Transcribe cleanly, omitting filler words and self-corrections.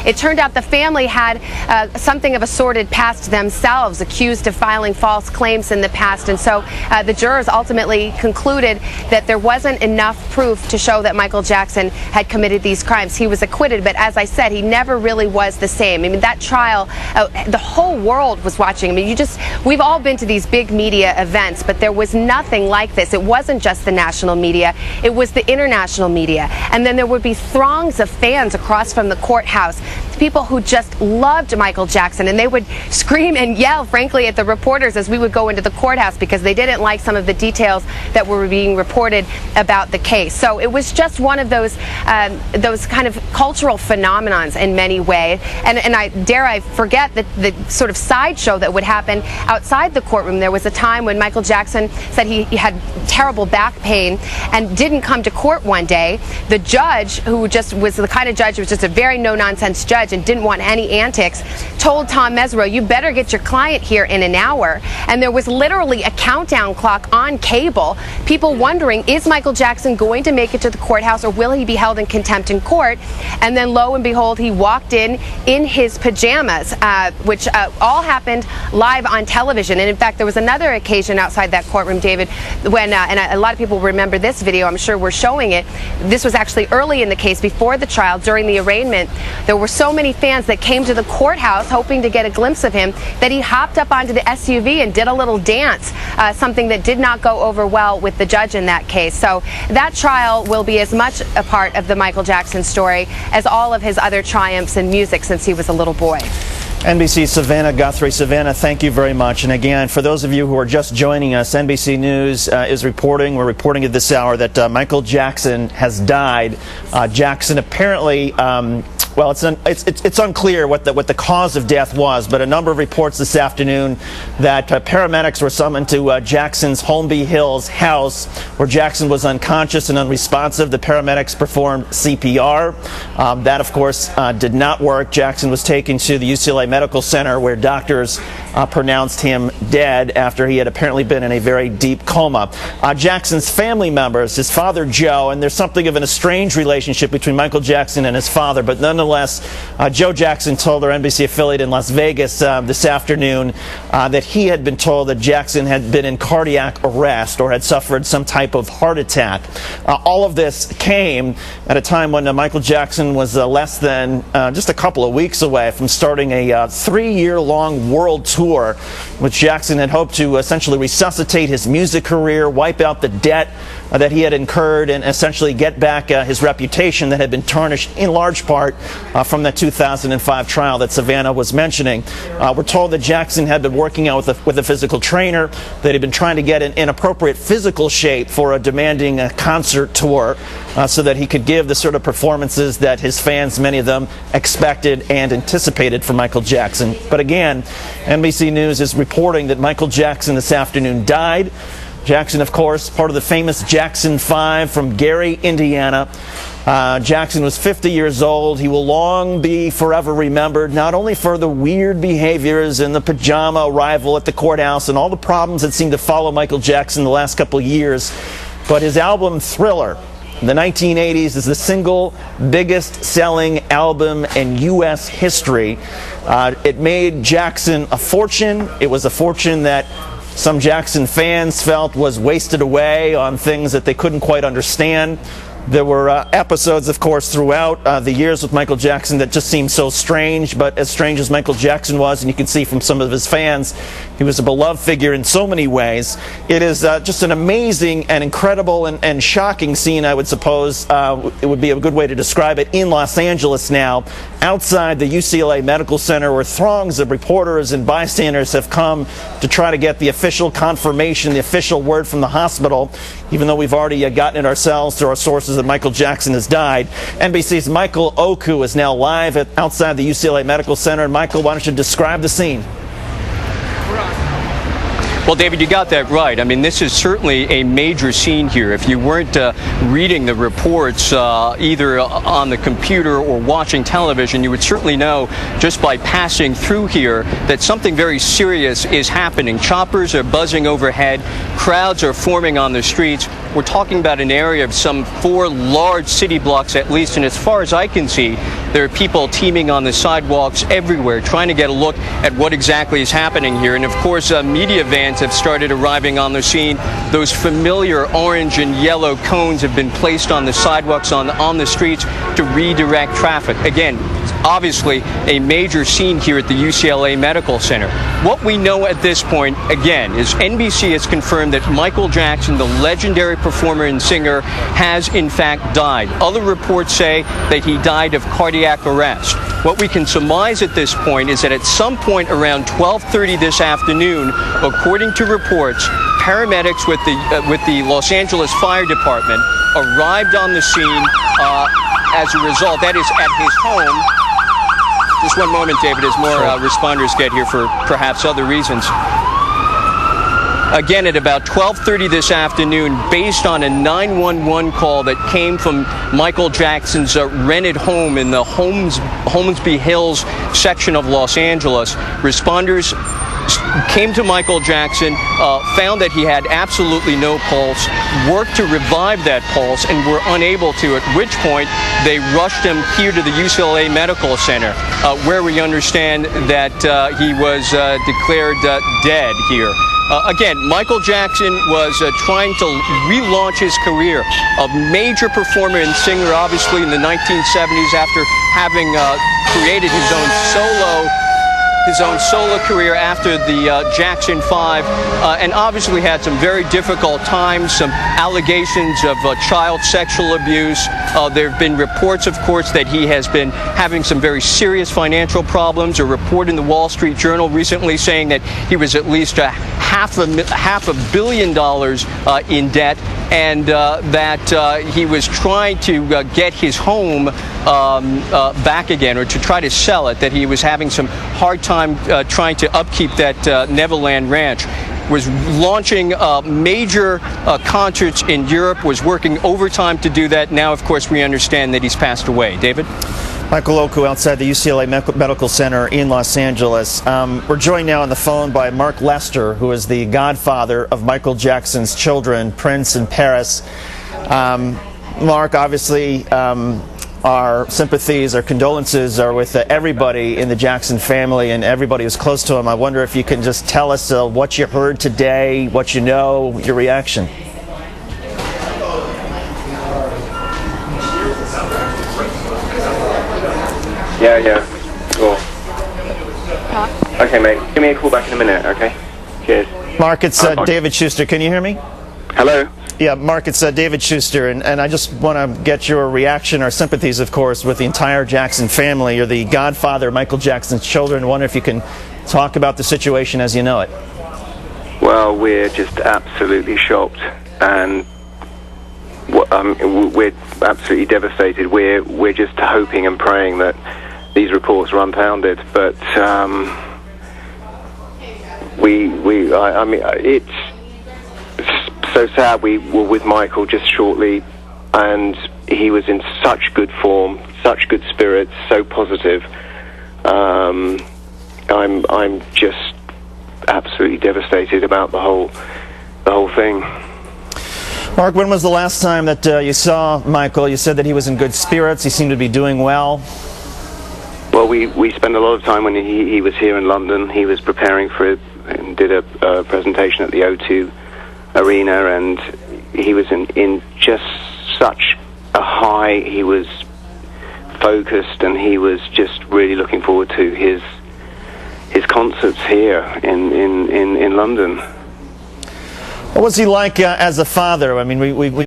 It turned out the family had something of a sordid past themselves, accused of filing false claims in the past. And so the jurors ultimately concluded that there wasn't enough proof to show that Michael Jackson had committed these crimes. He was acquitted, but as I said, he never really was the same. I mean, that trial, the whole world was watching. I mean, we've all been to these big media events, but there was nothing like this. It wasn't just the national media, it was the international media. And then there would be throngs of fans across from the courthouse, people who just loved Michael Jackson, and they would scream and yell, frankly, at the reporters as we would go into the courthouse because they didn't like some of the details that were being reported about the case. So it was just one of those kind of cultural phenomenons in many ways. And I forget the sort of sideshow that would happen outside the courtroom. There was a time when Michael Jackson said he had terrible back pain and didn't come to court one day. The judge, who just was the kind of judge who was just a very no-nonsense judge and didn't want any antics, told Tom Mesereau, "You better get your client here in an hour." And there was literally a countdown clock on cable, people wondering, is Michael Jackson going to make it to the courthouse or will he be held in contempt in court? And then lo and behold, he walked in his pajamas, which all happened live on television. And in fact, there was another occasion outside that courtroom, David, when, and a lot of people remember this video, I'm sure we're showing it. This was actually early in the case, before the trial, during the arraignment. There were so many fans that came to the courthouse hoping to get a glimpse of him that he hopped up onto the SUV and did a little dance, something that did not go over well with the judge in that case. So that trial will be as much a part of the Michael Jackson story as all of his other triumphs in music since he was a little boy. NBC's Savannah Guthrie. Savannah, thank you very much. And again, for those of you who are just joining us, NBC News is reporting, we're reporting at this hour, that Michael Jackson has died. Jackson apparently, well, it's unclear what the cause of death was, but a number of reports this afternoon that paramedics were summoned to Jackson's Holmby Hills house, where Jackson was unconscious and unresponsive. The paramedics performed CPR. That, of course, did not work. Jackson was taken to the UCLA Medical Center, where doctors pronounced him dead after he had apparently been in a very deep coma. Jackson's family members, his father Joe, and there's something of an estranged relationship between Michael Jackson and his father, but nonetheless, Joe Jackson told our NBC affiliate in Las Vegas this afternoon that he had been told that Jackson had been in cardiac arrest or had suffered some type of heart attack. All of this came at a time when Michael Jackson was less than just a couple of weeks away from starting a 3-year-long world tour, which Jackson had hoped to essentially resuscitate his music career, wipe out the debt that he had incurred, and essentially get back his reputation that had been tarnished in large part from the 2005 trial that Savannah was mentioning. We're told that Jackson had been working out with a physical trainer, that he'd been trying to get in appropriate physical shape for a demanding concert tour so that he could give the sort of performances that his fans, many of them, expected and anticipated from Michael Jackson. But again, NBC News is reporting that Michael Jackson this afternoon died. Jackson, of course, part of the famous Jackson 5 from Gary, Indiana. Jackson was 50 years old. He will long be forever remembered, not only for the weird behaviors and the pajama arrival at the courthouse and all the problems that seemed to follow Michael Jackson the last couple of years, but his album Thriller in the 1980s is the single biggest selling album in U.S. history. It made Jackson a fortune. It was a fortune that some Jackson fans felt was wasted away on things that they couldn't quite understand. There were episodes, of course, throughout the years with Michael Jackson that just seemed so strange, but as strange as Michael Jackson was, and you can see from some of his fans, he was a beloved figure in so many ways. It is just an amazing and incredible and shocking scene, I would suppose. It would be a good way to describe it, in Los Angeles now, outside the UCLA Medical Center, where throngs of reporters and bystanders have come to try to get the official confirmation, the official word from the hospital, even though we've already gotten it ourselves through our sources that Michael Jackson has died. NBC's Michael Oku is now live outside the UCLA Medical Center. And Michael, why don't you describe the scene? Well, David, you got that right. I mean, this is certainly a major scene here. If you weren't reading the reports either on the computer or watching television, you would certainly know just by passing through here that something very serious is happening. Choppers are buzzing overhead. Crowds are forming on the streets. we're talking about an area of some 4 large city blocks at least, and as far as I can see, there are people teeming on the sidewalks everywhere trying to get a look at what exactly is happening here. And of course, media vans have started arriving on the scene. Those familiar orange and yellow cones have been placed on the sidewalks, on the streets to redirect traffic. Again, obviously a major scene here at the UCLA Medical Center. What we know at this point, again, is NBC has confirmed that Michael Jackson, the legendary performer and singer, has in fact died. Other reports say that he died of cardiac arrest. What we can surmise at this point is that at some point around 12:30 this afternoon, according to reports, paramedics with the Los Angeles Fire Department arrived on the scene as a result. That is at his home. Just one moment, David, as more responders get here for perhaps other reasons. Again, at about 12:30 this afternoon, based on a 911 call that came from Michael Jackson's rented home in the Holmesby Hills section of Los Angeles, responders came to Michael Jackson, found that he had absolutely no pulse, worked to revive that pulse, and were unable to, at which point they rushed him here to the UCLA Medical Center, where we understand that he was declared dead here. Again, Michael Jackson was trying to relaunch his career. A major performer and singer, obviously, in the 1970s after having created his own solo career after the Jackson 5, and obviously had some very difficult times, some allegations of child sexual abuse. There have been reports, of course, that he has been having some very serious financial problems. A report in the Wall Street Journal recently saying that he was at least $500 million in debt, and that he was trying to get his home back again, or to try to sell it, that he was having some hard time trying to upkeep that Neverland Ranch. Was launching major concerts in Europe, was working overtime to do that. Now, of course, we understand that he's passed away. David? Michael Oku outside the UCLA Medical Center in Los Angeles. We're joined now on the phone by Mark Lester, who is the godfather of Michael Jackson's children, Prince and Paris. Mark, obviously, our sympathies, our condolences are with everybody in the Jackson family and everybody who's close to him. I wonder if you can just tell us what you heard today, what you know, your reaction. Yeah, cool. Okay, mate. Give me a call back in a minute, okay? Cheers. Mark, it's David Schuster. Can you hear me? Hello? Yeah, Mark, it's David Schuster, and I just want to get your reaction, our sympathies, of course, with the entire Jackson family. You're the godfather of Michael Jackson's children. I wonder if you can talk about the situation as you know it. Well, we're just absolutely shocked, and we're absolutely devastated. We're just hoping and praying that these reports are unfounded, but I mean, it's so sad. We were with Michael just shortly, and he was in such good form, such good spirits, so positive. I'm just absolutely devastated about the whole thing. Mark, when was the last time that you saw Michael? You said that he was in good spirits. He seemed to be doing well. Well, we spent a lot of time when he was here in London. He was preparing for it and did a presentation at the O2 Arena, and he was in just such a high. He was focused, and he was just really looking forward to his concerts here in London. What was he like as a father? I mean, we